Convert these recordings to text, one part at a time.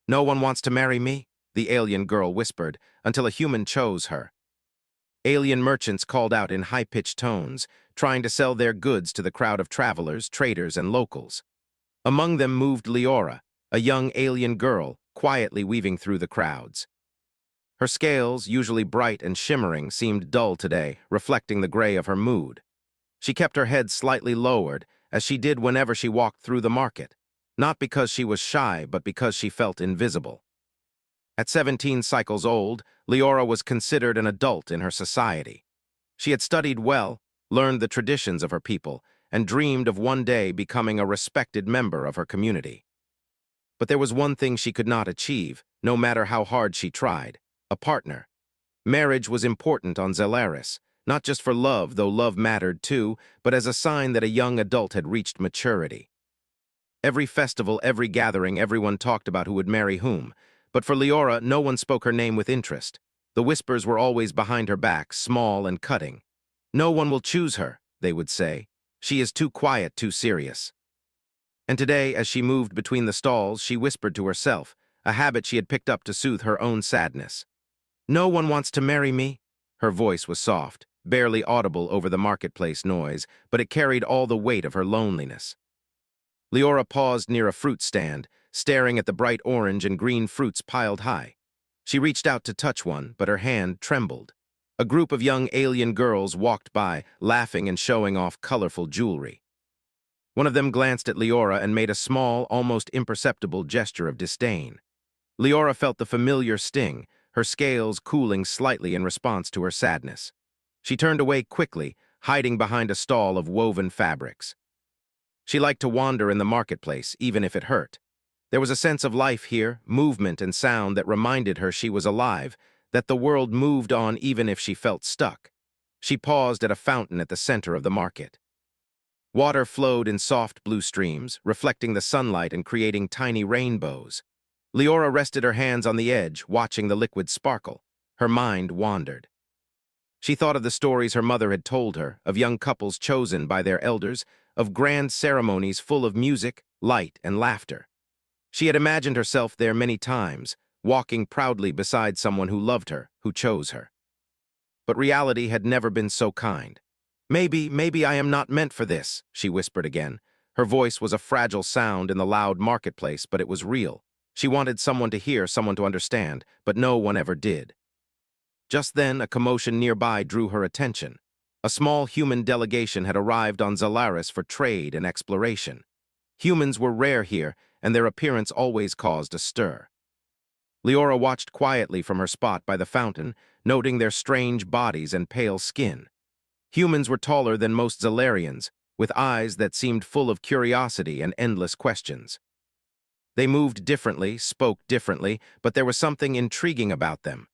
"No one wants to marry me," the alien girl whispered, until a human chose her. Alien merchants called out in high-pitched tones, trying to sell their goods to the crowd of travelers, traders, and locals. Among them moved Leora, a young alien girl, quietly weaving through the crowds. Her scales, usually bright and shimmering, seemed dull today, reflecting the gray of her mood. She kept her head slightly lowered, as she did whenever she walked through the market, not because she was shy, but because she felt invisible. At 17 cycles old, Leora was considered an adult in her society. She had studied well, learned the traditions of her people, and dreamed of one day becoming a respected member of her community. But there was one thing she could not achieve, no matter how hard she tried: a partner. Marriage was important on Zelaris, not just for love, though love mattered too, but as a sign that a young adult had reached maturity. Every festival, every gathering, everyone talked about who would marry whom, but for Leora, no one spoke her name with interest. The whispers were always behind her back, small and cutting. "No one will choose her," they would say. "She is too quiet, too serious." And today, as she moved between the stalls, she whispered to herself, a habit she had picked up to soothe her own sadness. "No one wants to marry me." Her voice was soft, barely audible over the marketplace noise, but it carried all the weight of her loneliness. Leora paused near a fruit stand, staring at the bright orange and green fruits piled high. She reached out to touch one, but her hand trembled. A group of young alien girls walked by, laughing and showing off colorful jewelry. One of them glanced at Leora and made a small, almost imperceptible gesture of disdain. Leora felt the familiar sting, her scales cooling slightly in response to her sadness. She turned away quickly, hiding behind a stall of woven fabrics. She liked to wander in the marketplace, even if it hurt. There was a sense of life here, movement and sound that reminded her she was alive, that the world moved on even if she felt stuck. She paused at a fountain at the center of the market. Water flowed in soft blue streams, reflecting the sunlight and creating tiny rainbows. Leora rested her hands on the edge, watching the liquid sparkle. Her mind wandered. She thought of the stories her mother had told her, of young couples chosen by their elders, of grand ceremonies full of music, light, and laughter. She had imagined herself there many times, walking proudly beside someone who loved her, who chose her. But reality had never been so kind. Maybe I am not meant for this," she whispered again. Her voice was a fragile sound in the loud marketplace, but it was real. She wanted someone to hear, someone to understand, but no one ever did. Just then, a commotion nearby drew her attention. A small human delegation had arrived on Zelaris for trade and exploration. Humans were rare here, and their appearance always caused a stir. Leora watched quietly from her spot by the fountain, noting their strange bodies and pale skin. Humans were taller than most Zelarians, with eyes that seemed full of curiosity and endless questions. They moved differently, spoke differently, but there was something intriguing about them.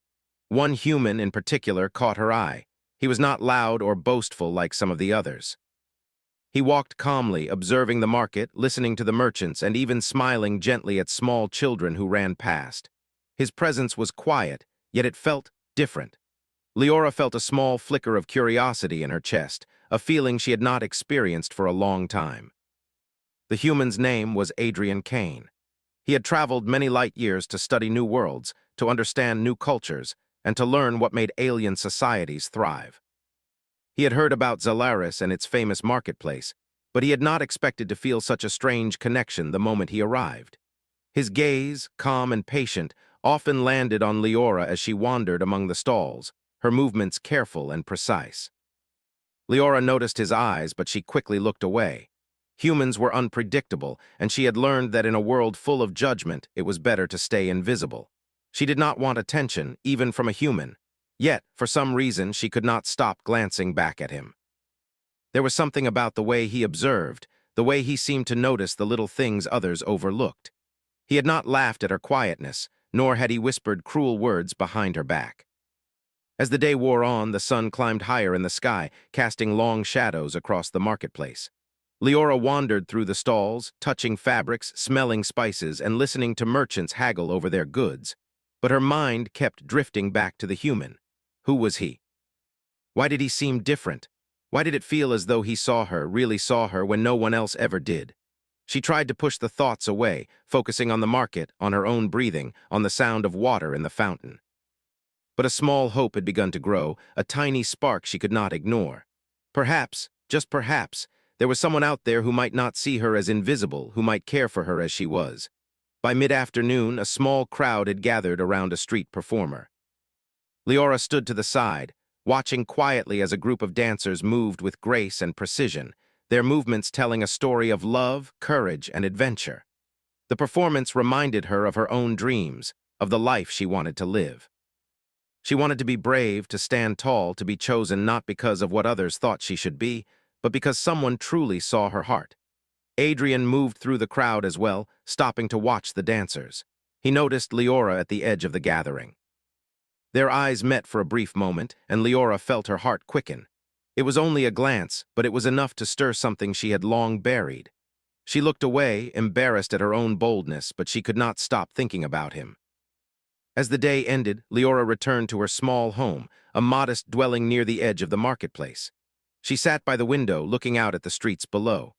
One human in particular caught her eye. He was not loud or boastful like some of the others. He walked calmly, observing the market, listening to the merchants, and even smiling gently at small children who ran past. His presence was quiet, yet it felt different. Leora felt a small flicker of curiosity in her chest, a feeling she had not experienced for a long time. The human's name was Adrian Kane. He had traveled many light years to study new worlds, to understand new cultures, and to learn what made alien societies thrive. He had heard about Zelaris and its famous marketplace, but he had not expected to feel such a strange connection the moment he arrived. His gaze, calm and patient, often landed on Leora as she wandered among the stalls, her movements careful and precise. Leora noticed his eyes, but she quickly looked away. Humans were unpredictable, and she had learned that in a world full of judgment, it was better to stay invisible. She did not want attention, even from a human. Yet, for some reason, she could not stop glancing back at him. There was something about the way he observed, the way he seemed to notice the little things others overlooked. He had not laughed at her quietness, nor had he whispered cruel words behind her back. As the day wore on, the sun climbed higher in the sky, casting long shadows across the marketplace. Leora wandered through the stalls, touching fabrics, smelling spices, and listening to merchants haggle over their goods. But her mind kept drifting back to the human. Who was he? Why did he seem different? Why did it feel as though he saw her, really saw her, when no one else ever did? She tried to push the thoughts away, focusing on the market, on her own breathing, on the sound of water in the fountain. But a small hope had begun to grow, a tiny spark she could not ignore. Perhaps, just perhaps, there was someone out there who might not see her as invisible, who might care for her as she was. By mid-afternoon, a small crowd had gathered around a street performer. Leora stood to the side, watching quietly as a group of dancers moved with grace and precision, their movements telling a story of love, courage, and adventure. The performance reminded her of her own dreams, of the life she wanted to live. She wanted to be brave, to stand tall, to be chosen not because of what others thought she should be, but because someone truly saw her heart. Adrian moved through the crowd as well, stopping to watch the dancers. He noticed Leora at the edge of the gathering. Their eyes met for a brief moment, and Leora felt her heart quicken. It was only a glance, but it was enough to stir something she had long buried. She looked away, embarrassed at her own boldness, but she could not stop thinking about him. As the day ended, Leora returned to her small home, a modest dwelling near the edge of the marketplace. She sat by the window, looking out at the streets below.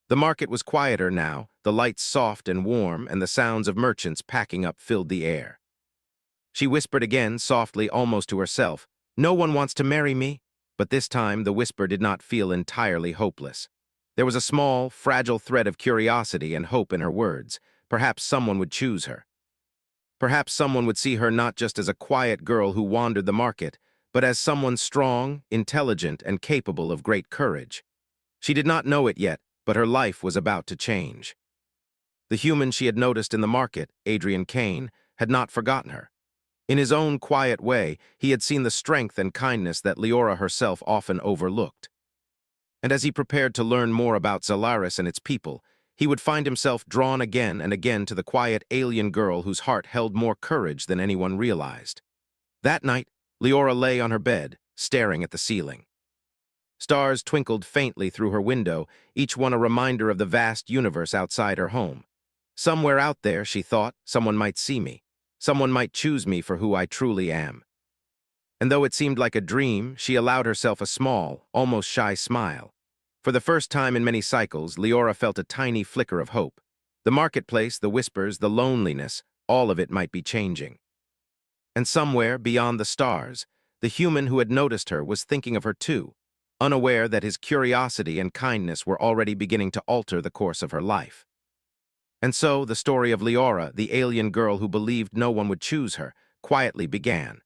The market was quieter now, the lights soft and warm, and the sounds of merchants packing up filled the air. She whispered again, softly, almost to herself, "No one wants to marry me." But this time, the whisper did not feel entirely hopeless. There was a small, fragile thread of curiosity and hope in her words. Perhaps someone would choose her. Perhaps someone would see her not just as a quiet girl who wandered the market, but as someone strong, intelligent, and capable of great courage. She did not know it yet, but her life was about to change. The human she had noticed in the market, Adrian Kane, had not forgotten her. In his own quiet way, he had seen the strength and kindness that Leora herself often overlooked. And as he prepared to learn more about Zalaris and its people, he would find himself drawn again and again to the quiet alien girl whose heart held more courage than anyone realized. That night, Leora lay on her bed, staring at the ceiling. Stars twinkled faintly through her window, each one a reminder of the vast universe outside her home. Somewhere out there, she thought, someone might see me. Someone might choose me for who I truly am. And though it seemed like a dream, she allowed herself a small, almost shy smile. For the first time in many cycles, Leora felt a tiny flicker of hope. The marketplace, the whispers, the loneliness, all of it might be changing. And somewhere, beyond the stars, the human who had noticed her was thinking of her too, unaware that his curiosity and kindness were already beginning to alter the course of her life. And so, the story of Leora, the alien girl who believed no one would choose her, quietly began.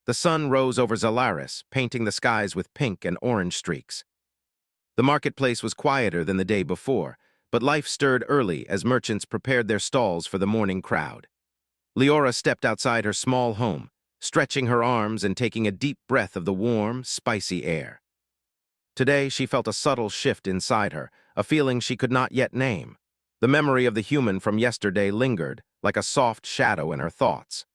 The sun rose over Zalaris, painting the skies with pink and orange streaks. The marketplace was quieter than the day before, but life stirred early as merchants prepared their stalls for the morning crowd. Leora stepped outside her small home, stretching her arms and taking a deep breath of the warm, spicy air. Today, she felt a subtle shift inside her, a feeling she could not yet name. The memory of the human from yesterday lingered, like a soft shadow in her thoughts.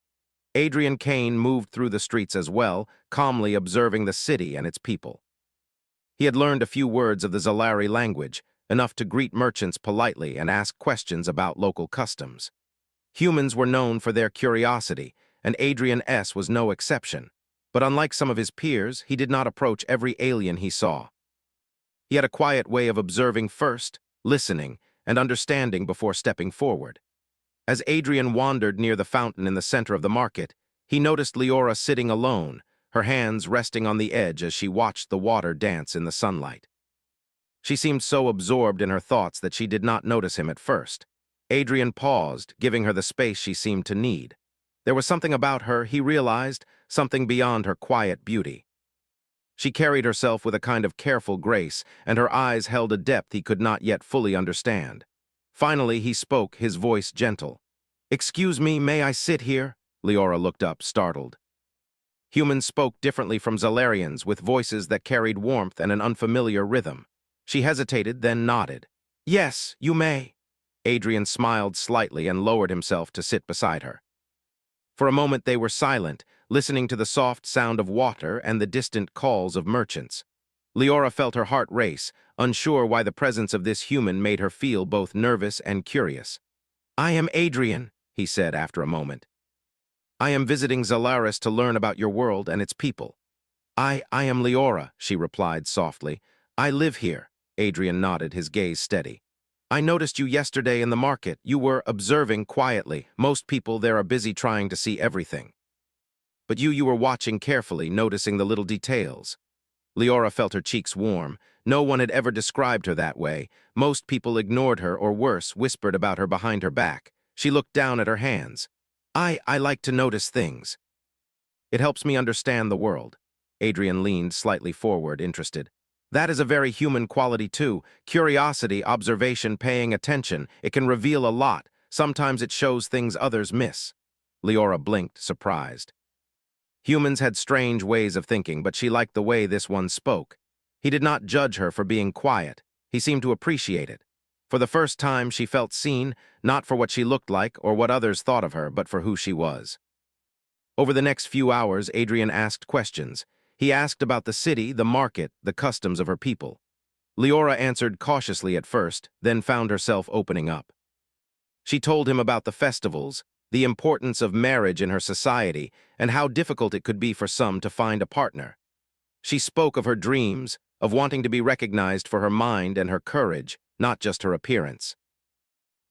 Adrian Kane moved through the streets as well, calmly observing the city and its people. He had learned a few words of the Zalari language, enough to greet merchants politely and ask questions about local customs. Humans were known for their curiosity, and Adrian S. was no exception. But unlike some of his peers, he did not approach every alien he saw. He had a quiet way of observing first, listening, and understanding before stepping forward. As Adrian wandered near the fountain in the center of the market, he noticed Leora sitting alone, her hands resting on the edge as she watched the water dance in the sunlight. She seemed so absorbed in her thoughts that she did not notice him at first. Adrian paused, giving her the space she seemed to need. There was something about her, he realized, something beyond her quiet beauty. She carried herself with a kind of careful grace, and her eyes held a depth he could not yet fully understand. Finally, he spoke, his voice gentle. "Excuse me, may I sit here?" Leora looked up, startled. Humans spoke differently from Zalarians, with voices that carried warmth and an unfamiliar rhythm. She hesitated, then nodded. "Yes, you may." Adrian smiled slightly and lowered himself to sit beside her. For a moment they were silent, listening to the soft sound of water and the distant calls of merchants. Leora felt her heart race, unsure why the presence of this human made her feel both nervous and curious. "I am Adrian," he said after a moment. "I am visiting Zalaris to learn about your world and its people." I am Leora," she replied softly. "I live here." Adrian nodded, his gaze steady. I noticed you yesterday in the market. You were observing quietly. Most people there are busy trying to see everything. But you were watching carefully, noticing the little details. Leora felt her cheeks warm. No one had ever described her that way. Most people ignored her or worse, whispered about her behind her back. She looked down at her hands. I like to notice things. It helps me understand the world. Adrian leaned slightly forward, interested. That is a very human quality too. Curiosity, observation, paying attention. It can reveal a lot. Sometimes it shows things others miss. Leora blinked, surprised. Humans had strange ways of thinking, but she liked the way this one spoke. He did not judge her for being quiet. He seemed to appreciate it. For the first time, she felt seen, not for what she looked like or what others thought of her, but for who she was. Over the next few hours, Adrian asked questions. He asked about the city, the market, the customs of her people. Leora answered cautiously at first, then found herself opening up. She told him about the festivals, the importance of marriage in her society, and how difficult it could be for some to find a partner. She spoke of her dreams, of wanting to be recognized for her mind and her courage, not just her appearance.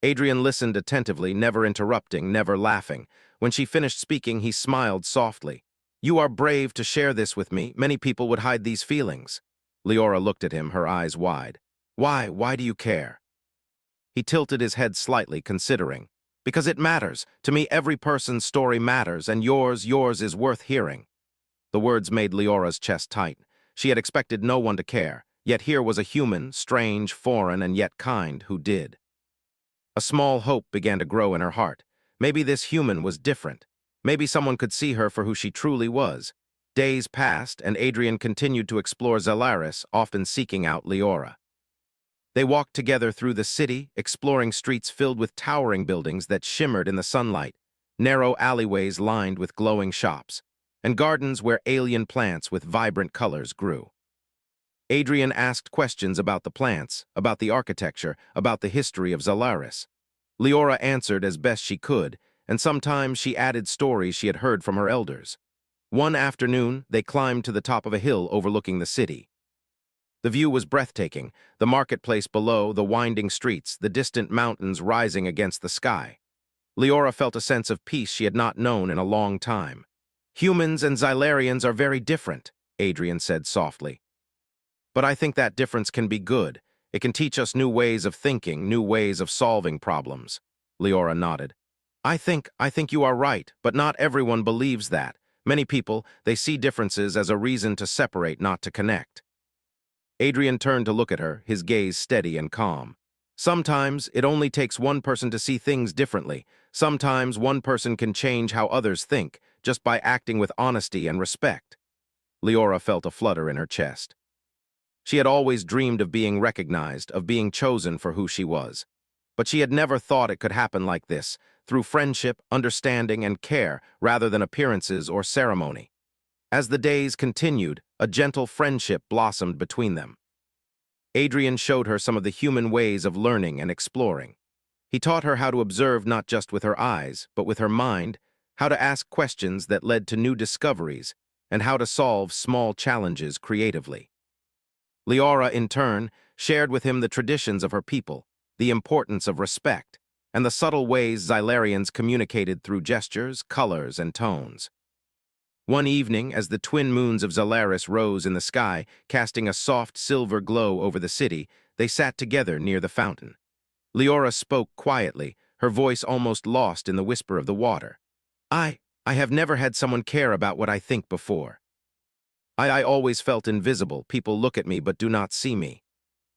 Adrian listened attentively, never interrupting, never laughing. When she finished speaking, he smiled softly. You are brave to share this with me. Many people would hide these feelings. Leora looked at him, her eyes wide. Why? Why do you care? He tilted his head slightly, considering. Because it matters. To me, every person's story matters, and yours is worth hearing. The words made Leora's chest tight. She had expected no one to care, yet here was a human, strange, foreign, and yet kind, who did. A small hope began to grow in her heart. Maybe this human was different. Maybe someone could see her for who she truly was. Days passed, and Adrian continued to explore Zalaris, often seeking out Leora. They walked together through the city, exploring streets filled with towering buildings that shimmered in the sunlight, narrow alleyways lined with glowing shops, and gardens where alien plants with vibrant colors grew. Adrian asked questions about the plants, about the architecture, about the history of Zalaris. Leora answered as best she could, and sometimes she added stories she had heard from her elders. One afternoon, they climbed to the top of a hill overlooking the city. The view was breathtaking, the marketplace below, the winding streets, the distant mountains rising against the sky. Leora felt a sense of peace she had not known in a long time. Humans and Xylarians are very different, Adrian said softly. But I think that difference can be good. It can teach us new ways of thinking, new ways of solving problems. Leora nodded. I think you are right, but not everyone believes that. Many people, they see differences as a reason to separate, not to connect. Adrian turned to look at her, his gaze steady and calm. Sometimes it only takes one person to see things differently. Sometimes one person can change how others think, just by acting with honesty and respect. Leora felt a flutter in her chest. She had always dreamed of being recognized, of being chosen for who she was. But she had never thought it could happen like this, through friendship, understanding, and care, rather than appearances or ceremony. As the days continued, a gentle friendship blossomed between them. Adrian showed her some of the human ways of learning and exploring. He taught her how to observe not just with her eyes, but with her mind, how to ask questions that led to new discoveries, and how to solve small challenges creatively. Leora, in turn, shared with him the traditions of her people, the importance of respect, and the subtle ways Xylarians communicated through gestures, colors, and tones. One evening, as the twin moons of Zalaris rose in the sky, casting a soft silver glow over the city, they sat together near the fountain. Leora spoke quietly, her voice almost lost in the whisper of the water. I have never had someone care about what I think before. I always felt invisible. People look at me but do not see me.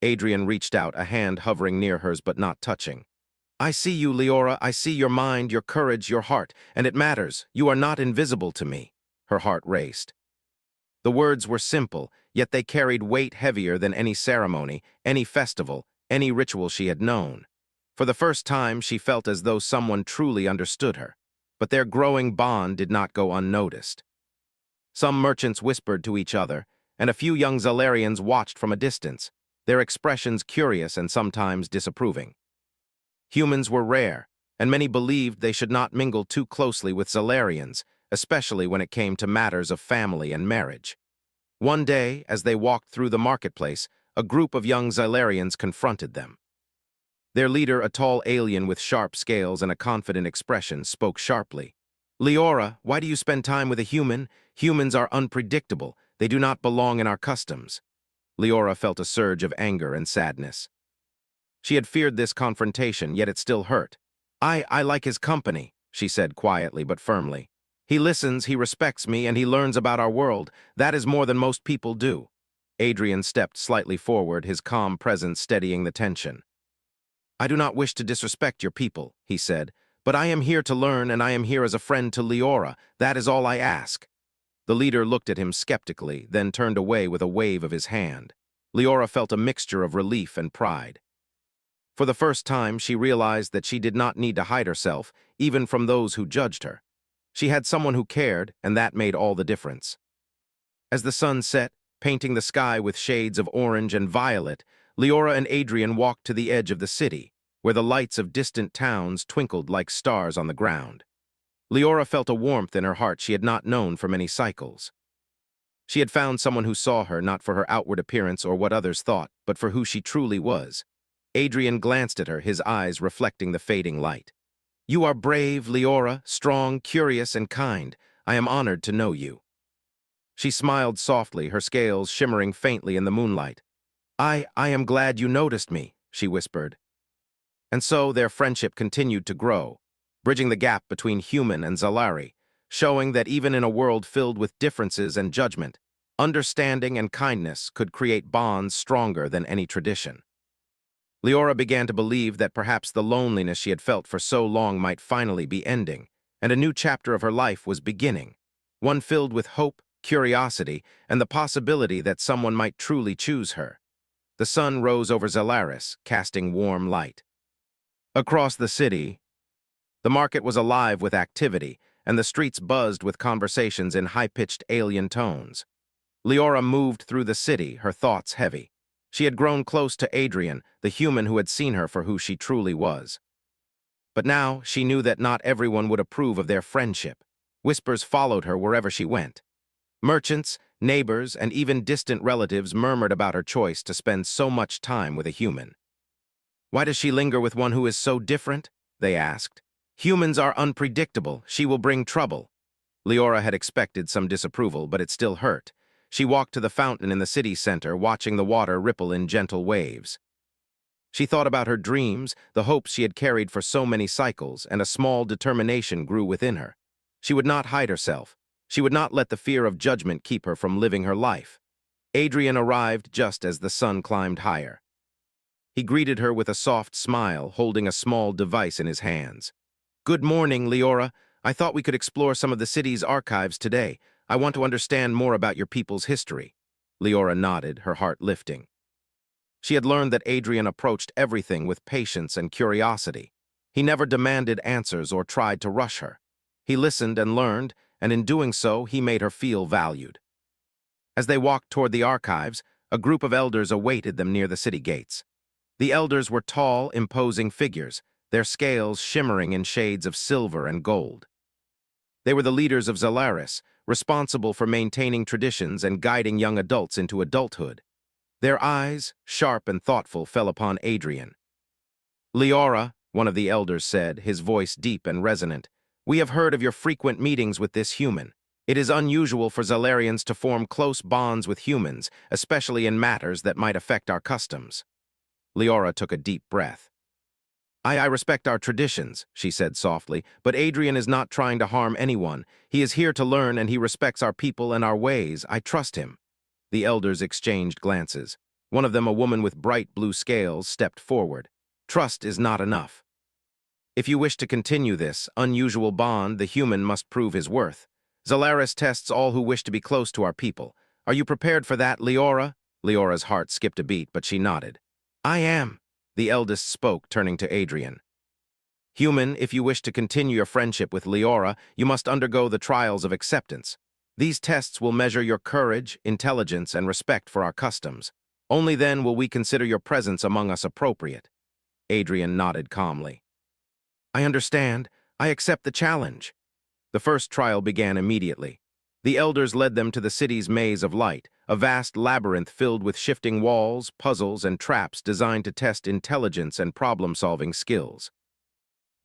Adrian reached out, a hand hovering near hers but not touching. I see you, Leora. I see your mind, your courage, your heart, and it matters. You are not invisible to me. Her heart raced. The words were simple, yet they carried weight heavier than any ceremony, any festival, any ritual she had known. For the first time, she felt as though someone truly understood her. But their growing bond did not go unnoticed. Some merchants whispered to each other, and a few young Zalarians watched from a distance, their expressions curious and sometimes disapproving. Humans were rare, and many believed they should not mingle too closely with Zalarians, especially when it came to matters of family and marriage. One day, as they walked through the marketplace, a group of young Xylarians confronted them. Their leader, a tall alien with sharp scales and a confident expression, spoke sharply. Leora, why do you spend time with a human? Humans are unpredictable. They do not belong in our customs. Leora felt a surge of anger and sadness. She had feared this confrontation, yet it still hurt. I like his company, she said quietly but firmly. He listens, he respects me, and he learns about our world. That is more than most people do. Adrian stepped slightly forward, his calm presence steadying the tension. I do not wish to disrespect your people, he said, but I am here to learn, and I am here as a friend to Leora. That is all I ask. The leader looked at him skeptically, then turned away with a wave of his hand. Leora felt a mixture of relief and pride. For the first time, she realized that she did not need to hide herself, even from those who judged her. She had someone who cared, and that made all the difference. As the sun set, painting the sky with shades of orange and violet, Leora and Adrian walked to the edge of the city, where the lights of distant towns twinkled like stars on the ground. Leora felt a warmth in her heart she had not known for many cycles. She had found someone who saw her not for her outward appearance or what others thought, but for who she truly was. Adrian glanced at her, his eyes reflecting the fading light. You are brave, Leora, strong, curious, and kind. I am honored to know you. She smiled softly, her scales shimmering faintly in the moonlight. I am glad you noticed me, she whispered. And so their friendship continued to grow, bridging the gap between human and Zalari, showing that even in a world filled with differences and judgment, understanding and kindness could create bonds stronger than any tradition. Leora began to believe that perhaps the loneliness she had felt for so long might finally be ending, and a new chapter of her life was beginning, one filled with hope, curiosity, and the possibility that someone might truly choose her. The sun rose over Zalaris, casting warm light. Across the city, the market was alive with activity, and the streets buzzed with conversations in high-pitched alien tones. Leora moved through the city, her thoughts heavy. She had grown close to Adrian, the human who had seen her for who she truly was. But now she knew that not everyone would approve of their friendship. Whispers followed her wherever she went. Merchants, neighbors, and even distant relatives murmured about her choice to spend so much time with a human. Why does she linger with one who is so different? They asked. Humans are unpredictable. She will bring trouble. Leora had expected some disapproval, but it still hurt. She walked to the fountain in the city center, watching the water ripple in gentle waves. She thought about her dreams, the hopes she had carried for so many cycles, and a small determination grew within her. She would not hide herself. She would not let the fear of judgment keep her from living her life. Adrian arrived just as the sun climbed higher. He greeted her with a soft smile, holding a small device in his hands. Good morning, Leora. I thought we could explore some of the city's archives today. I want to understand more about your people's history. Leora nodded, her heart lifting. She had learned that Adrian approached everything with patience and curiosity. He never demanded answers or tried to rush her. He listened and learned, and in doing so, he made her feel valued. As they walked toward the archives, a group of elders awaited them near the city gates. The elders were tall, imposing figures, their scales shimmering in shades of silver and gold. They were the leaders of Zalaris, responsible for maintaining traditions and guiding young adults into adulthood. Their eyes, sharp and thoughtful, fell upon Adrian. Leora, one of the elders said, his voice deep and resonant, we have heard of your frequent meetings with this human. It is unusual for Zalarians to form close bonds with humans, especially in matters that might affect our customs. Leora took a deep breath. I respect our traditions, she said softly, but Adrian is not trying to harm anyone. He is here to learn and he respects our people and our ways. I trust him. The elders exchanged glances. One of them, a woman with bright blue scales, stepped forward. Trust is not enough. If you wish to continue this unusual bond, the human must prove his worth. Zalaris tests all who wish to be close to our people. Are you prepared for that, Leora? Leora's heart skipped a beat, but she nodded. I am. The eldest spoke, turning to Adrian. Human, if you wish to continue your friendship with Leora, you must undergo the trials of acceptance. These tests will measure your courage, intelligence, and respect for our customs. Only then will we consider your presence among us appropriate. Adrian nodded calmly. I understand. I accept the challenge. The first trial began immediately. The elders led them to the city's maze of light, a vast labyrinth filled with shifting walls, puzzles, and traps designed to test intelligence and problem-solving skills.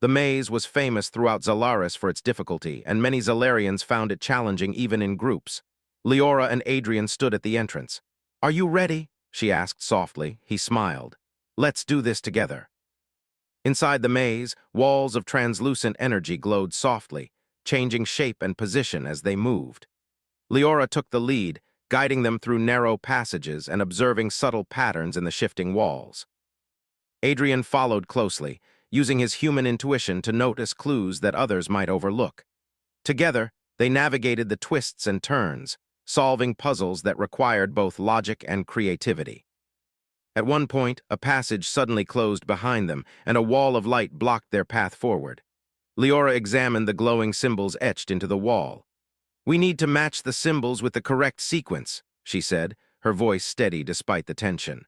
The maze was famous throughout Zalaris for its difficulty, and many Zalarians found it challenging even in groups. Leora and Adrian stood at the entrance. "Are you ready?" she asked softly. He smiled. "Let's do this together." Inside the maze, walls of translucent energy glowed softly, changing shape and position as they moved. Leora took the lead, guiding them through narrow passages and observing subtle patterns in the shifting walls. Adrian followed closely, using his human intuition to notice clues that others might overlook. Together, they navigated the twists and turns, solving puzzles that required both logic and creativity. At one point, a passage suddenly closed behind them, and a wall of light blocked their path forward. Leora examined the glowing symbols etched into the wall. "We need to match the symbols with the correct sequence," she said, her voice steady despite the tension.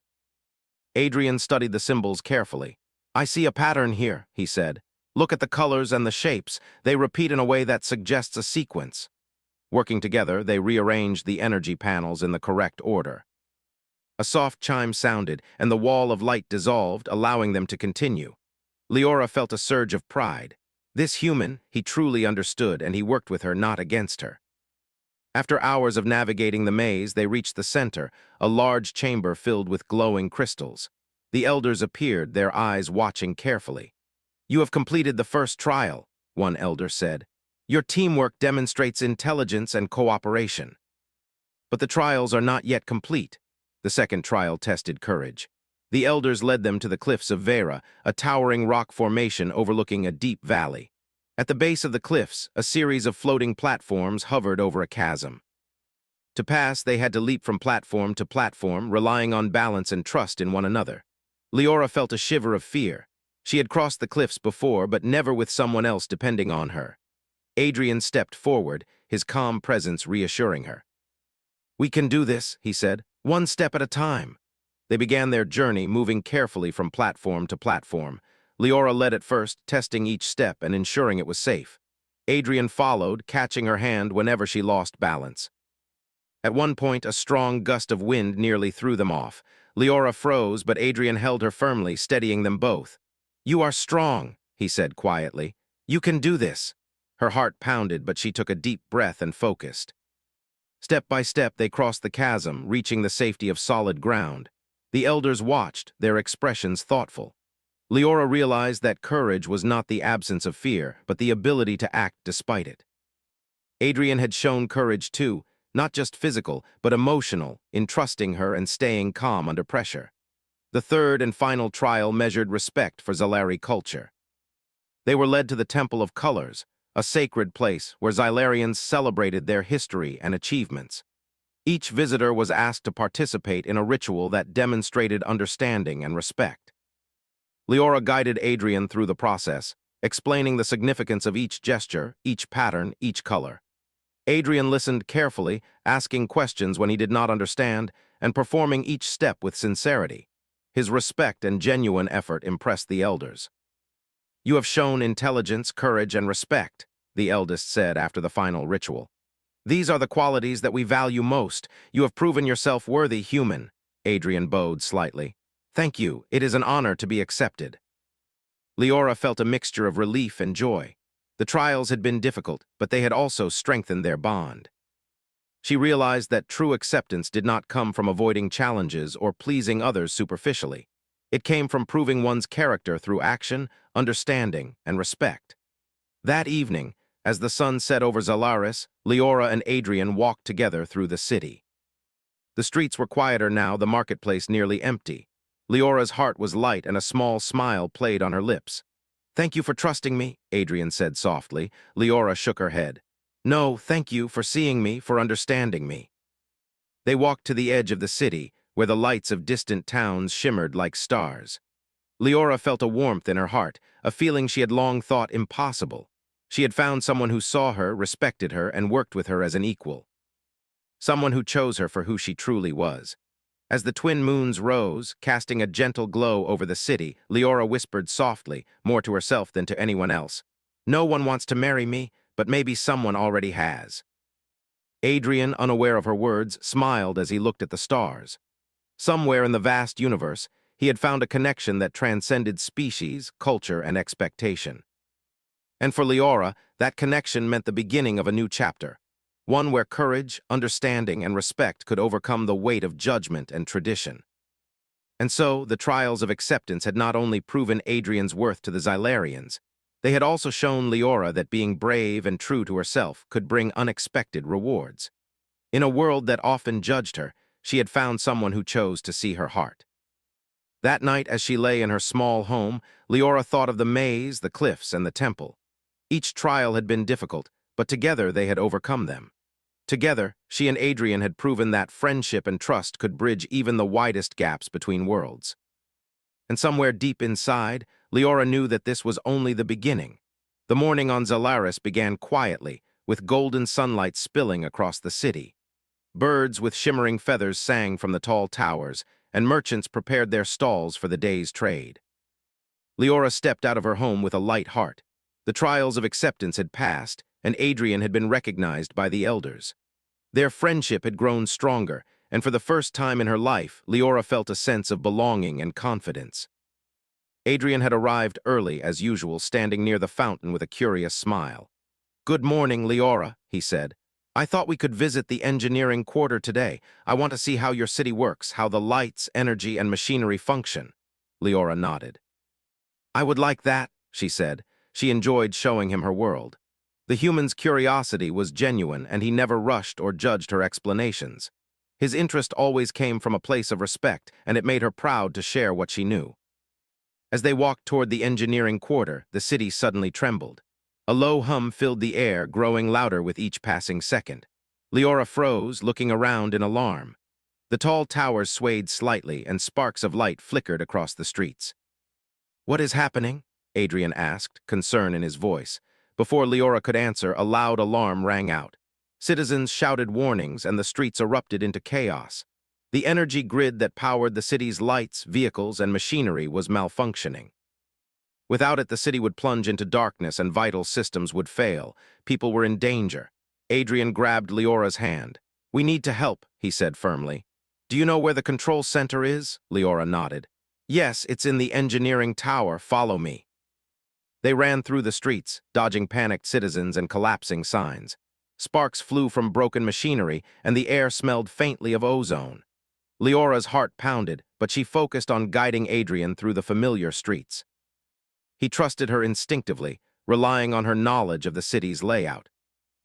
Adrian studied the symbols carefully. "I see a pattern here," he said. "Look at the colors and the shapes. They repeat in a way that suggests a sequence." Working together, they rearranged the energy panels in the correct order. A soft chime sounded, and the wall of light dissolved, allowing them to continue. Leora felt a surge of pride. This human, he truly understood, and he worked with her, not against her. After hours of navigating the maze, they reached the center, a large chamber filled with glowing crystals. The elders appeared, their eyes watching carefully. "You have completed the first trial," one elder said. "Your teamwork demonstrates intelligence and cooperation." "But the trials are not yet complete." The second trial tested courage. The elders led them to the cliffs of Vera, a towering rock formation overlooking a deep valley. At the base of the cliffs, a series of floating platforms hovered over a chasm. To pass, they had to leap from platform to platform, relying on balance and trust in one another. Leora felt a shiver of fear. She had crossed the cliffs before, but never with someone else depending on her. Adrian stepped forward, his calm presence reassuring her. "We can do this," he said, "one step at a time." They began their journey, moving carefully from platform to platform. Leora led at first, testing each step and ensuring it was safe. Adrian followed, catching her hand whenever she lost balance. At one point, a strong gust of wind nearly threw them off. Leora froze, but Adrian held her firmly, steadying them both. "You are strong," he said quietly. "You can do this." Her heart pounded, but she took a deep breath and focused. Step by step, they crossed the chasm, reaching the safety of solid ground. The elders watched, their expressions thoughtful. Leora realized that courage was not the absence of fear, but the ability to act despite it. Adrian had shown courage too, not just physical, but emotional, in trusting her and staying calm under pressure. The third and final trial measured respect for Zalari culture. They were led to the Temple of Colors, a sacred place where Zalarians celebrated their history and achievements. Each visitor was asked to participate in a ritual that demonstrated understanding and respect. Leora guided Adrian through the process, explaining the significance of each gesture, each pattern, each color. Adrian listened carefully, asking questions when he did not understand, and performing each step with sincerity. His respect and genuine effort impressed the elders. "You have shown intelligence, courage, and respect," the eldest said after the final ritual. "These are the qualities that we value most. You have proven yourself worthy human." Adrian bowed slightly. "Thank you. It is an honor to be accepted." Leora felt a mixture of relief and joy. The trials had been difficult, but they had also strengthened their bond. She realized that true acceptance did not come from avoiding challenges or pleasing others superficially. It came from proving one's character through action, understanding, and respect. That evening, as the sun set over Zalaris, Leora and Adrian walked together through the city. The streets were quieter now, the marketplace nearly empty. Leora's heart was light and a small smile played on her lips. "Thank you for trusting me," Adrian said softly. Leora shook her head. "No, thank you for seeing me, for understanding me." They walked to the edge of the city, where the lights of distant towns shimmered like stars. Leora felt a warmth in her heart, a feeling she had long thought impossible. She had found someone who saw her, respected her, and worked with her as an equal. Someone who chose her for who she truly was. As the twin moons rose, casting a gentle glow over the city, Leora whispered softly, more to herself than to anyone else, "No one wants to marry me, but maybe someone already has." Adrian, unaware of her words, smiled as he looked at the stars. Somewhere in the vast universe, he had found a connection that transcended species, culture, and expectation. And for Leora, that connection meant the beginning of a new chapter, one where courage, understanding, and respect could overcome the weight of judgment and tradition. And so, the trials of acceptance had not only proven Adrian's worth to the Xylarians, they had also shown Leora that being brave and true to herself could bring unexpected rewards. In a world that often judged her, she had found someone who chose to see her heart. That night, as she lay in her small home, Leora thought of the maze, the cliffs, and the temple. Each trial had been difficult, but together they had overcome them. Together, she and Adrian had proven that friendship and trust could bridge even the widest gaps between worlds. And somewhere deep inside, Leora knew that this was only the beginning. The morning on Xalaris began quietly, with golden sunlight spilling across the city. Birds with shimmering feathers sang from the tall towers, and merchants prepared their stalls for the day's trade. Leora stepped out of her home with a light heart. The trials of acceptance had passed, and Adrian had been recognized by the elders. Their friendship had grown stronger, and for the first time in her life, Leora felt a sense of belonging and confidence. Adrian had arrived early, as usual, standing near the fountain with a curious smile. "Good morning, Leora," he said. "I thought we could visit the engineering quarter today. I want to see how your city works, how the lights, energy, and machinery function." Leora nodded. "I would like that," she said. She enjoyed showing him her world. The human's curiosity was genuine, and he never rushed or judged her explanations. His interest always came from a place of respect, and it made her proud to share what she knew. As they walked toward the engineering quarter, the city suddenly trembled. A low hum filled the air, growing louder with each passing second. Leora froze, looking around in alarm. The tall towers swayed slightly, and sparks of light flickered across the streets. "What is happening?" Adrian asked, concern in his voice. Before Leora could answer, a loud alarm rang out. Citizens shouted warnings, and the streets erupted into chaos. The energy grid that powered the city's lights, vehicles, and machinery was malfunctioning. Without it, the city would plunge into darkness and vital systems would fail. People were in danger. Adrian grabbed Leora's hand. "We need to help," he said firmly. "Do you know where the control center is?" Leora nodded. "Yes, it's in the engineering tower. Follow me." They ran through the streets, dodging panicked citizens and collapsing signs. Sparks flew from broken machinery, and the air smelled faintly of ozone. Leora's heart pounded, but she focused on guiding Adrian through the familiar streets. He trusted her instinctively, relying on her knowledge of the city's layout.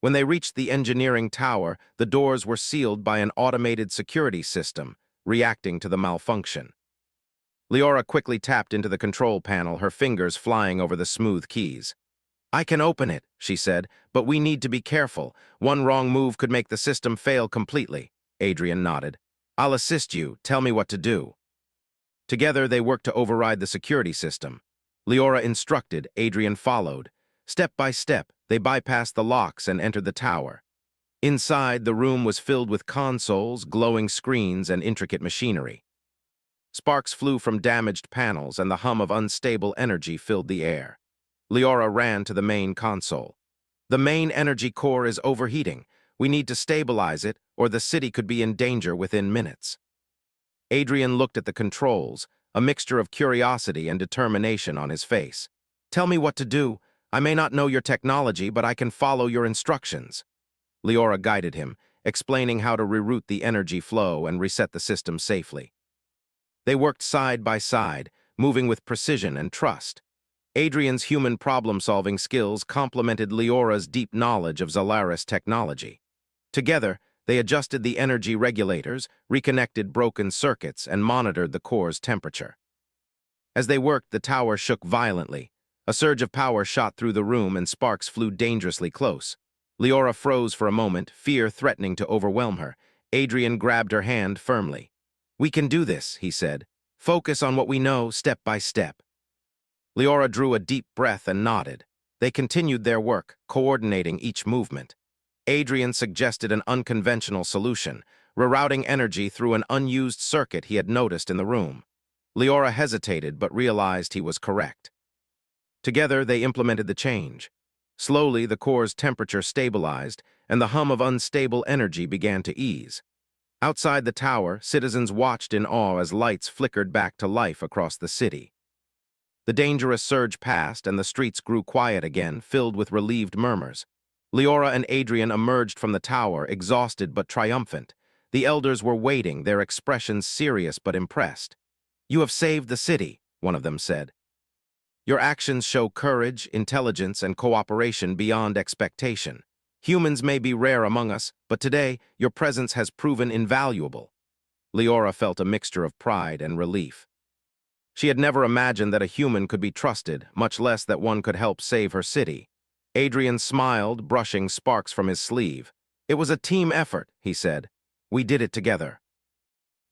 When they reached the engineering tower, the doors were sealed by an automated security system, reacting to the malfunction. Leora quickly tapped into the control panel, her fingers flying over the smooth keys. "I can open it," she said, "but we need to be careful. One wrong move could make the system fail completely." Adrian nodded. "I'll assist you. Tell me what to do." Together, they worked to override the security system. Leora instructed, Adrian followed. Step by step, they bypassed the locks and entered the tower. Inside, the room was filled with consoles, glowing screens, and intricate machinery. Sparks flew from damaged panels, and the hum of unstable energy filled the air. Leora ran to the main console. "The main energy core is overheating. We need to stabilize it, or the city could be in danger within minutes." Adrian looked at the controls, a mixture of curiosity and determination on his face. "Tell me what to do. I may not know your technology, but I can follow your instructions." Leora guided him, explaining how to reroute the energy flow and reset the system safely. They worked side by side, moving with precision and trust. Adrian's human problem-solving skills complemented Leora's deep knowledge of Xalaris technology. Together, they adjusted the energy regulators, reconnected broken circuits, and monitored the core's temperature. As they worked, the tower shook violently. A surge of power shot through the room, and sparks flew dangerously close. Leora froze for a moment, fear threatening to overwhelm her. Adrian grabbed her hand firmly. "We can do this," he said. "Focus on what we know, step by step." Leora drew a deep breath and nodded. They continued their work, coordinating each movement. Adrian suggested an unconventional solution, rerouting energy through an unused circuit he had noticed in the room. Leora hesitated but realized he was correct. Together, they implemented the change. Slowly, the core's temperature stabilized, and the hum of unstable energy began to ease. Outside the tower, citizens watched in awe as lights flickered back to life across the city. The dangerous surge passed, and the streets grew quiet again, filled with relieved murmurs. Leora and Adrian emerged from the tower, exhausted but triumphant. The elders were waiting, their expressions serious but impressed. "You have saved the city," one of them said. "Your actions show courage, intelligence, and cooperation beyond expectation. Humans may be rare among us, but today your presence has proven invaluable." Leora felt a mixture of pride and relief. She had never imagined that a human could be trusted, much less that one could help save her city. Adrian smiled, brushing sparks from his sleeve. "It was a team effort," he said. "We did it together."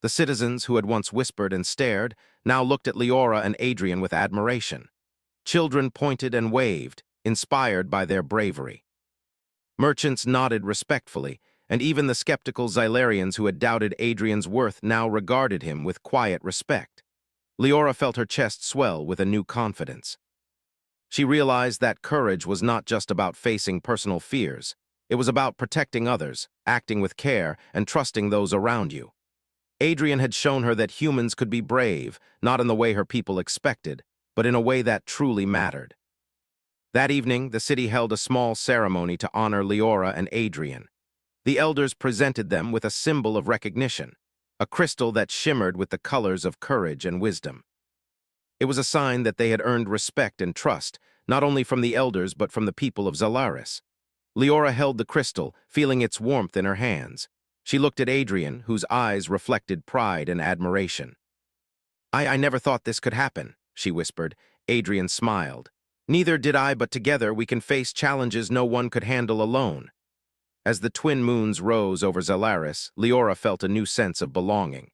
The citizens, who had once whispered and stared, now looked at Leora and Adrian with admiration. Children pointed and waved, inspired by their bravery. Merchants nodded respectfully, and even the skeptical Xylarians who had doubted Adrian's worth now regarded him with quiet respect. Leora felt her chest swell with a new confidence. She realized that courage was not just about facing personal fears. It was about protecting others, acting with care, and trusting those around you. Adrian had shown her that humans could be brave, not in the way her people expected, but in a way that truly mattered. That evening, the city held a small ceremony to honor Leora and Adrian. The elders presented them with a symbol of recognition, a crystal that shimmered with the colors of courage and wisdom. It was a sign that they had earned respect and trust, not only from the elders but from the people of Xalaris. Leora held the crystal, feeling its warmth in her hands. She looked at Adrian, whose eyes reflected pride and admiration. I never thought this could happen," she whispered. Adrian smiled. "Neither did I, but together we can face challenges no one could handle alone." As the twin moons rose over Xalaris, Leora felt a new sense of belonging.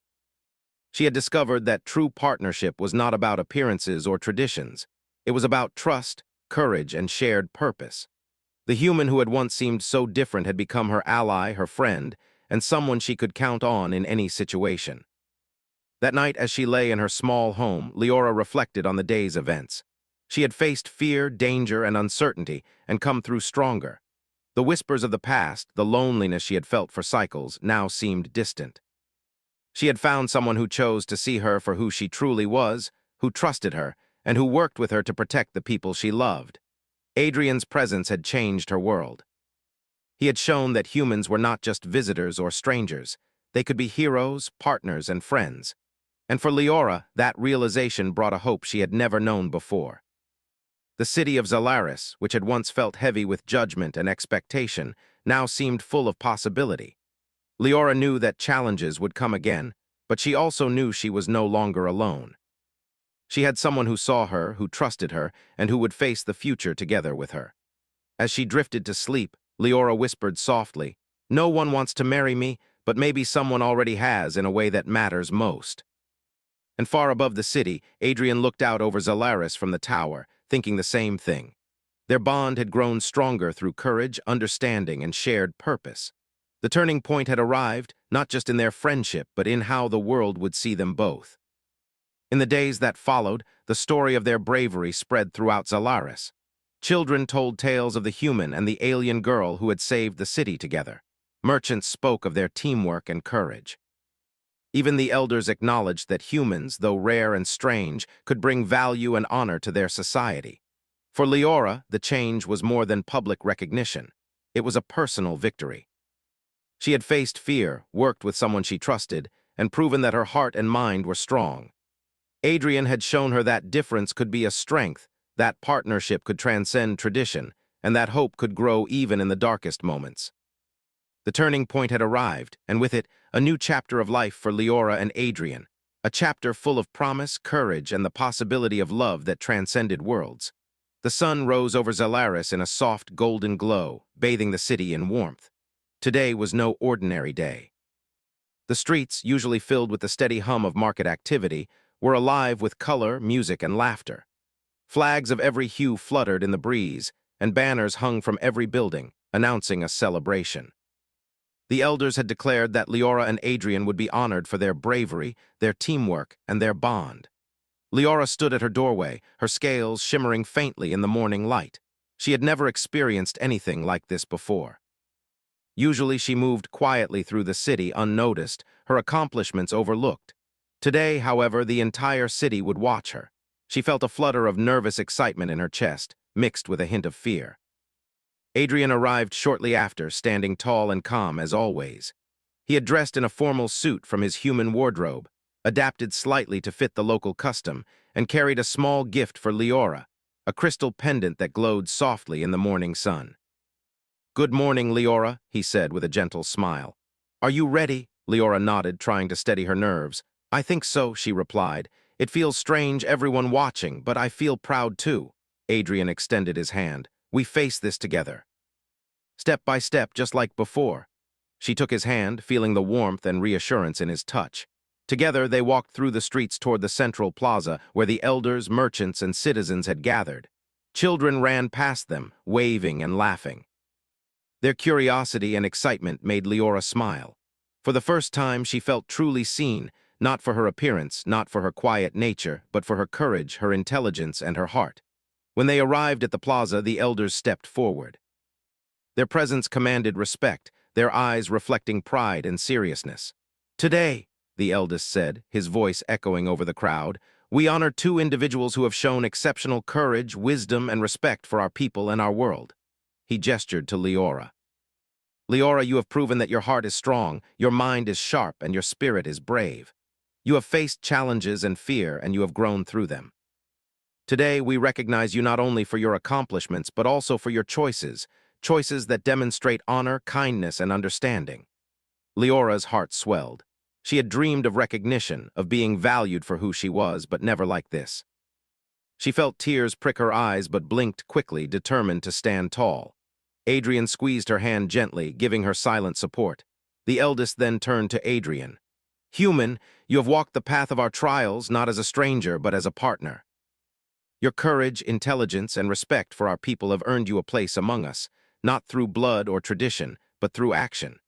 She had discovered that true partnership was not about appearances or traditions. It was about trust, courage, and shared purpose. The human who had once seemed so different had become her ally, her friend, and someone she could count on in any situation. That night, as she lay in her small home, Leora reflected on the day's events. She had faced fear, danger, and uncertainty, and come through stronger. The whispers of the past, the loneliness she had felt for cycles, now seemed distant. She had found someone who chose to see her for who she truly was, who trusted her, and who worked with her to protect the people she loved. Adrian's presence had changed her world. He had shown that humans were not just visitors or strangers. They could be heroes, partners, and friends. And for Leora, that realization brought a hope she had never known before. The city of Xalaris, which had once felt heavy with judgment and expectation, now seemed full of possibility. Leora knew that challenges would come again, but she also knew she was no longer alone. She had someone who saw her, who trusted her, and who would face the future together with her. As she drifted to sleep, Leora whispered softly, "No one wants to marry me, but maybe someone already has in a way that matters most." And far above the city, Adrian looked out over Xalaris from the tower, thinking the same thing. Their bond had grown stronger through courage, understanding, and shared purpose. The turning point had arrived, not just in their friendship, but in how the world would see them both. In the days that followed, the story of their bravery spread throughout Xalaris. Children told tales of the human and the alien girl who had saved the city together. Merchants spoke of their teamwork and courage. Even the elders acknowledged that humans, though rare and strange, could bring value and honor to their society. For Leora, the change was more than public recognition. It was a personal victory. She had faced fear, worked with someone she trusted, and proven that her heart and mind were strong. Adrian had shown her that difference could be a strength, that partnership could transcend tradition, and that hope could grow even in the darkest moments. The turning point had arrived, and with it, a new chapter of life for Leora and Adrian, a chapter full of promise, courage, and the possibility of love that transcended worlds. The sun rose over Xalaris in a soft golden glow, bathing the city in warmth. Today was no ordinary day. The streets, usually filled with the steady hum of market activity, were alive with color, music, and laughter. Flags of every hue fluttered in the breeze, and banners hung from every building, announcing a celebration. The elders had declared that Leora and Adrian would be honored for their bravery, their teamwork, and their bond. Leora stood at her doorway, her scales shimmering faintly in the morning light. She had never experienced anything like this before. Usually she moved quietly through the city unnoticed, her accomplishments overlooked. Today, however, the entire city would watch her. She felt a flutter of nervous excitement in her chest, mixed with a hint of fear. Adrian arrived shortly after, standing tall and calm as always. He had dressed in a formal suit from his human wardrobe, adapted slightly to fit the local custom, and carried a small gift for Leora, a crystal pendant that glowed softly in the morning sun. "Good morning, Leora," he said with a gentle smile. "Are you ready?" Leora nodded, trying to steady her nerves. "I think so," she replied. "It feels strange, everyone watching, but I feel proud too." Adrian extended his hand. "We face this together." Step by step, just like before. She took his hand, feeling the warmth and reassurance in his touch. Together, they walked through the streets toward the central plaza where the elders, merchants, and citizens had gathered. Children ran past them, waving and laughing. Their curiosity and excitement made Leora smile. For the first time, she felt truly seen, not for her appearance, not for her quiet nature, but for her courage, her intelligence, and her heart. When they arrived at the plaza, the elders stepped forward. Their presence commanded respect, their eyes reflecting pride and seriousness. "Today," the eldest said, his voice echoing over the crowd, "we honor two individuals who have shown exceptional courage, wisdom, and respect for our people and our world." He gestured to Leora. "Leora, you have proven that your heart is strong, your mind is sharp, and your spirit is brave. You have faced challenges and fear, and you have grown through them. Today, we recognize you not only for your accomplishments, but also for your choices, choices that demonstrate honor, kindness, and understanding." Leora's heart swelled. She had dreamed of recognition, of being valued for who she was, but never like this. She felt tears prick her eyes, but blinked quickly, determined to stand tall. Adrian squeezed her hand gently, giving her silent support. The eldest then turned to Adrian. "Human, you have walked the path of our trials, not as a stranger, but as a partner. Your courage, intelligence, and respect for our people have earned you a place among us, not through blood or tradition, but through action.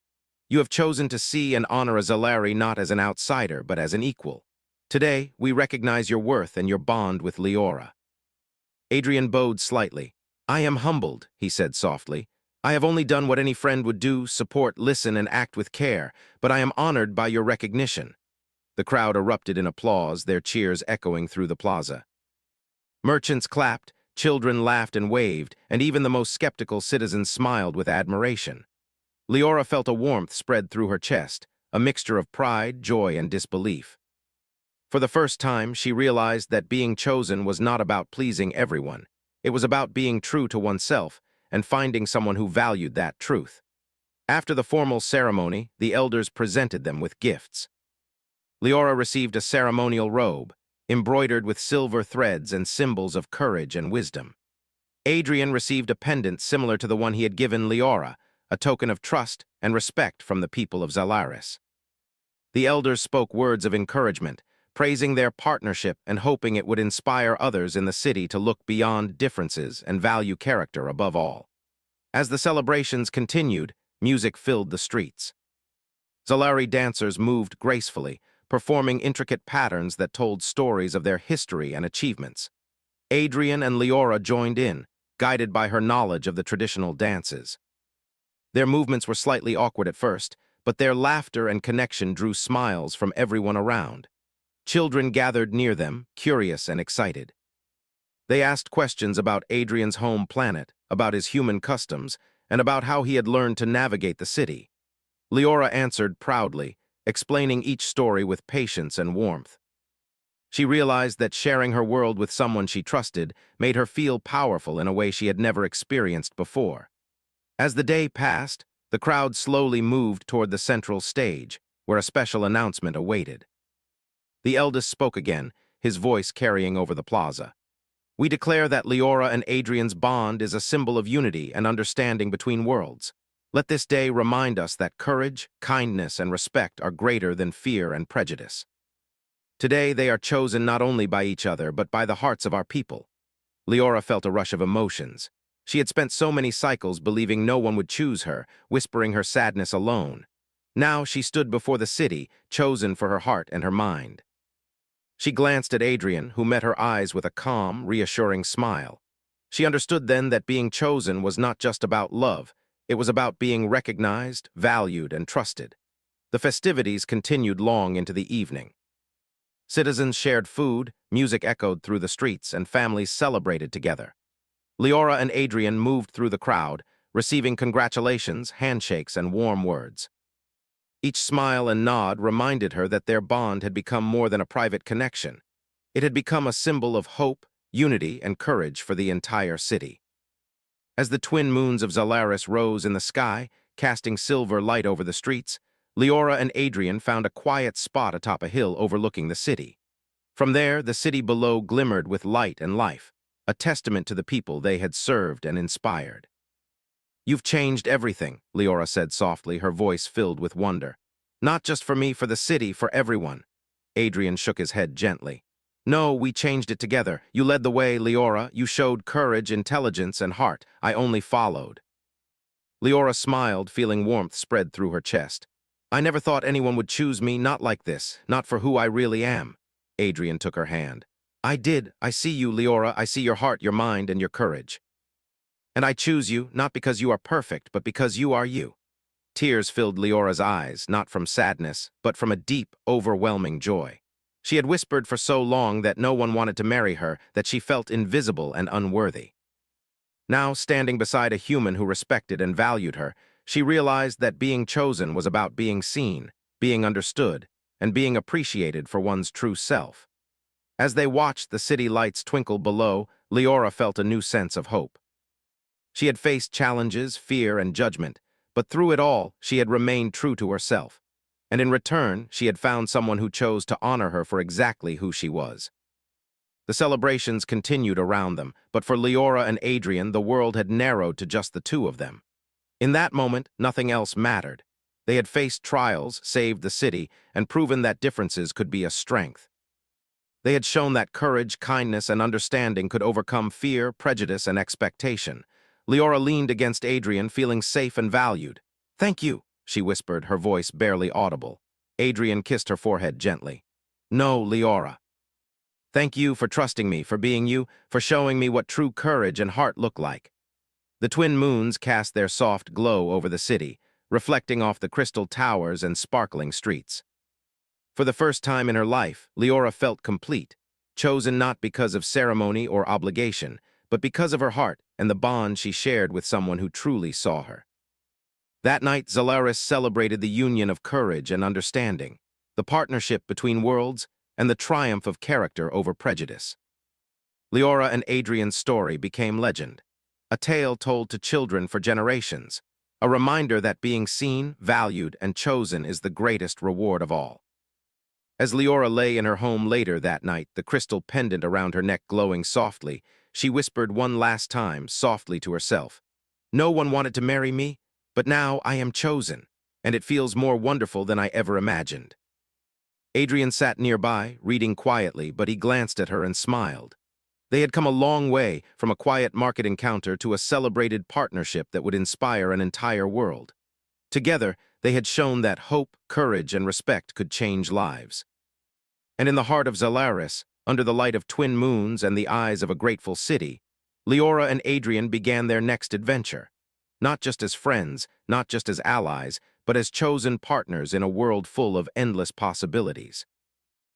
You have chosen to see and honor a Zalari not as an outsider, but as an equal. Today, we recognize your worth and your bond with Leora." Adrian bowed slightly. "I am humbled," he said softly. "I have only done what any friend would do, support, listen, and act with care, but I am honored by your recognition." The crowd erupted in applause, their cheers echoing through the plaza. Merchants clapped, children laughed and waved, and even the most skeptical citizens smiled with admiration. Leora felt a warmth spread through her chest, a mixture of pride, joy, and disbelief. For the first time, she realized that being chosen was not about pleasing everyone. It was about being true to oneself and finding someone who valued that truth. After the formal ceremony, the elders presented them with gifts. Leora received a ceremonial robe, embroidered with silver threads and symbols of courage and wisdom. Adrian received a pendant similar to the one he had given Leora, a token of trust and respect from the people of Zalaris. The elders spoke words of encouragement, praising their partnership and hoping it would inspire others in the city to look beyond differences and value character above all. As the celebrations continued, music filled the streets. Zalari dancers moved gracefully, performing intricate patterns that told stories of their history and achievements. Adrian and Leora joined in, guided by her knowledge of the traditional dances. Their movements were slightly awkward at first, but their laughter and connection drew smiles from everyone around. Children gathered near them, curious and excited. They asked questions about Adrian's home planet, about his human customs, and about how he had learned to navigate the city. Leora answered proudly, explaining each story with patience and warmth. She realized that sharing her world with someone she trusted made her feel powerful in a way she had never experienced before. As the day passed, the crowd slowly moved toward the central stage, where a special announcement awaited. The eldest spoke again, his voice carrying over the plaza. "We declare that Leora and Adrian's bond is a symbol of unity and understanding between worlds. Let this day remind us that courage, kindness, and respect are greater than fear and prejudice. Today, they are chosen not only by each other, but by the hearts of our people." Leora felt a rush of emotions. She had spent so many cycles believing no one would choose her, whispering her sadness alone. Now she stood before the city, chosen for her heart and her mind. She glanced at Adrian, who met her eyes with a calm, reassuring smile. She understood then that being chosen was not just about love, it was about being recognized, valued, and trusted. The festivities continued long into the evening. Citizens shared food, music echoed through the streets, and families celebrated together. Leora and Adrian moved through the crowd, receiving congratulations, handshakes, and warm words. Each smile and nod reminded her that their bond had become more than a private connection. It had become a symbol of hope, unity, and courage for the entire city. As the twin moons of Zalaris rose in the sky, casting silver light over the streets, Leora and Adrian found a quiet spot atop a hill overlooking the city. From there, the city below glimmered with light and life, a testament to the people they had served and inspired. "You've changed everything," Leora said softly, her voice filled with wonder. "Not just for me, for the city, for everyone." Adrian shook his head gently. "No, we changed it together. You led the way, Leora. You showed courage, intelligence, and heart. I only followed." Leora smiled, feeling warmth spread through her chest. "I never thought anyone would choose me, not like this, not for who I really am." Adrian took her hand. "I did. I see you, Leora. I see your heart, your mind, and your courage. And I choose you, not because you are perfect, but because you are you." Tears filled Leora's eyes, not from sadness, but from a deep, overwhelming joy. She had whispered for so long that no one wanted to marry her, that she felt invisible and unworthy. Now, standing beside a human who respected and valued her, she realized that being chosen was about being seen, being understood, and being appreciated for one's true self. As they watched the city lights twinkle below, Leora felt a new sense of hope. She had faced challenges, fear, and judgment, but through it all, she had remained true to herself. And in return, she had found someone who chose to honor her for exactly who she was. The celebrations continued around them, but for Leora and Adrian, the world had narrowed to just the two of them. In that moment, nothing else mattered. They had faced trials, saved the city, and proven that differences could be a strength. They had shown that courage, kindness, and understanding could overcome fear, prejudice, and expectation. Leora leaned against Adrian, feeling safe and valued. "Thank you," she whispered, her voice barely audible. Adrian kissed her forehead gently. "No, Leora. Thank you for trusting me, for being you, for showing me what true courage and heart look like." The twin moons cast their soft glow over the city, reflecting off the crystal towers and sparkling streets. For the first time in her life, Leora felt complete, chosen not because of ceremony or obligation, but because of her heart and the bond she shared with someone who truly saw her. That night, Zalaris celebrated the union of courage and understanding, the partnership between worlds, and the triumph of character over prejudice. Leora and Adrian's story became legend, a tale told to children for generations, a reminder that being seen, valued, and chosen is the greatest reward of all. As Leora lay in her home later that night, the crystal pendant around her neck glowing softly, she whispered one last time, softly to herself, "No one wanted to marry me, but now I am chosen, and it feels more wonderful than I ever imagined." Adrian sat nearby, reading quietly, but he glanced at her and smiled. They had come a long way, from a quiet market encounter to a celebrated partnership that would inspire an entire world. Together, they had shown that hope, courage, and respect could change lives. And in the heart of Zalaris, under the light of twin moons and the eyes of a grateful city, Leora and Adrian began their next adventure. Not just as friends, not just as allies, but as chosen partners in a world full of endless possibilities.